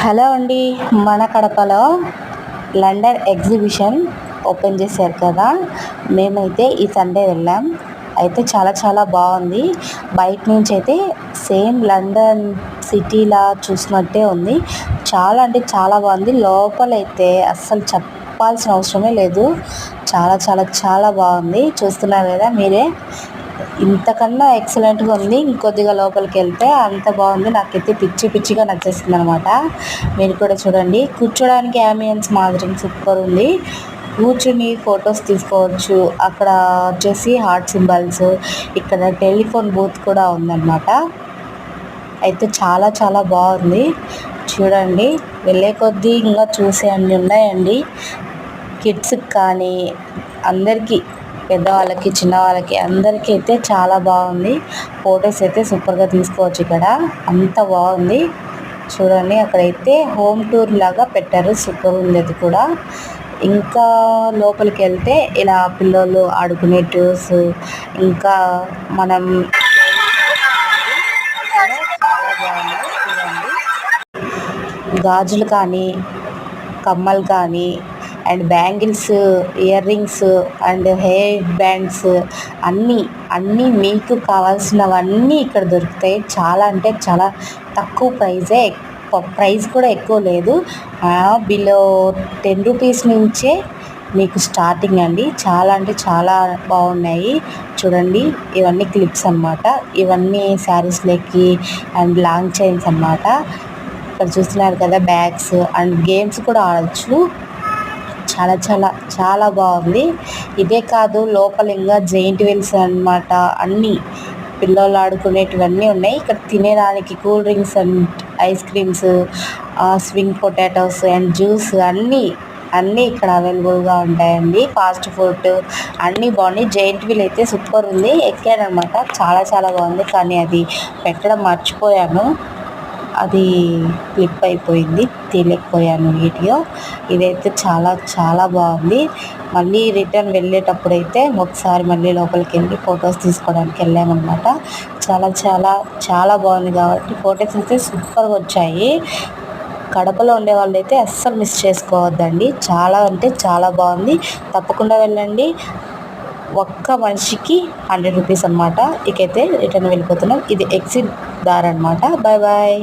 Hello అండి, మన కడపలో లండన్ ఎగ్జిబిషన్ ఓపెన్ చేశారు కదా. మేమైతే ఈ సండే వెళ్ళాం. అయితే చాలా చాలా బాగుంది. బయట నుంచి అయితే సేమ్ లండన్ సిటీలా చూసినట్టే ఉంది. చాలా అంటే చాలా బాగుంది. లోపలైతే అస్సలు చెప్పాల్సిన అవసరమే లేదు. చాలా చాలా చాలా బాగుంది. చూస్తున్నారు కదా మీరే. ఇంతకన్నా ఎక్సలెంట్గా ఉంది. ఇంకొద్దిగా లోపలికి వెళ్తే అంత బాగుంది. నాకైతే పిచ్చి పిచ్చిగా నచ్చేస్తుంది అనమాట. మీరు కూడా చూడండి. కూర్చోడానికి అంబియన్స్ మాత్రం సూపర్ ఉంది. కూర్చుని ఫొటోస్ తీసుకోవచ్చు. అక్కడ వచ్చేసి హార్ట్ సింబల్స్, ఇక్కడ టెలిఫోన్ బూత్ కూడా ఉందన్నమాట. అయితే చాలా చాలా బాగుంది. చూడండి, వెళ్ళే కొద్దీ ఇంకా చూసే అన్నీ ఉన్నాయండి. కిడ్స్కి కానీ అందరికీ, పెద్దవాళ్ళకి చిన్నవాళ్ళకి అందరికీ అయితే చాలా బాగుంది. ఫొటోస్ అయితే సూపర్గా తీసుకోవచ్చు. ఇక్కడ అంత బాగుంది. చూడండి, అక్కడైతే హోమ్ టూర్ లాగా పెట్టారు. సూపర్ ఉంది అది కూడా. ఇంకా లోపలికి వెళ్తే ఇలా పిల్లలు ఆడుకునే టూర్స్, ఇంకా మనం చాలా బాగుంది. చూడండి, గాజులు కానీ, కమ్మలు కానీ, and bangles, ear rings and hair bands అన్నీ మీకు కావాల్సినవన్నీ ఇక్కడ దొరుకుతాయి. చాలా అంటే చాలా తక్కువ ప్రైజే. ప్రైస్ కూడా ఎక్కువ లేదు. బిలో 10 రూపీస్ నుంచే మీకు స్టార్టింగ్ అండి. చాలా అంటే చాలా బాగున్నాయి. చూడండి, ఇవన్నీ క్లిప్స్ అన్నమాట. ఇవన్నీ శారీస్లోకి అండ్ లాంగ్ చైన్స్ అన్నమాట. ఇక్కడ చూస్తున్నారు కదా, బ్యాగ్స్ అండ్ గేమ్స్ కూడా ఆడచ్చు. చాలా చాలా చాలా బాగుంది. ఇదే కాదు, లోపల ఇంకా జెయింట్ వీల్స్ అన్నమాట. అన్నీ పిల్లలు ఆడుకునేటివన్నీ ఉన్నాయి. ఇక్కడ తినేదానికి cool drinks and ice creams, swing potatoes and juice అన్నీ ఇక్కడ అవైలబుల్గా ఉంటాయండి. ఫాస్ట్ ఫుడ్ అన్నీ బాగున్నాయి. జెయింట్ వీల్ అయితే సూపర్ ఉంది. ఎక్కానమాట, చాలా చాలా బాగుంది. కానీ అది పెట్టడం మర్చిపోయాను. అది క్లిప్ అయిపోయింది, తీయలేకపోయాను వీడియో. ఇదైతే చాలా చాలా బాగుంది. మళ్ళీ రిటర్న్ వెళ్ళేటప్పుడు అయితే ఒకసారి మళ్ళీ లోపలికి వెళ్ళి ఫొటోస్ తీసుకోవడానికి వెళ్ళామన్నమాట. చాలా చాలా చాలా బాగుంది. కాబట్టి ఫొటోస్ అయితే సూపర్గా వచ్చాయి. కడపలో ఉండే వాళ్ళు అయితే అస్సలు మిస్ చేసుకోవద్దండి. చాలా అంటే చాలా బాగుంది. తప్పకుండా వెళ్ళండి. ఒక్క మనిషికి 100 రూపీస్ అనమాట. ఇకైతే రిటర్న్ వెళ్ళిపోతున్నాం. ఇది ఎగ్జిట్ దార్ అనమాట. Bye bye.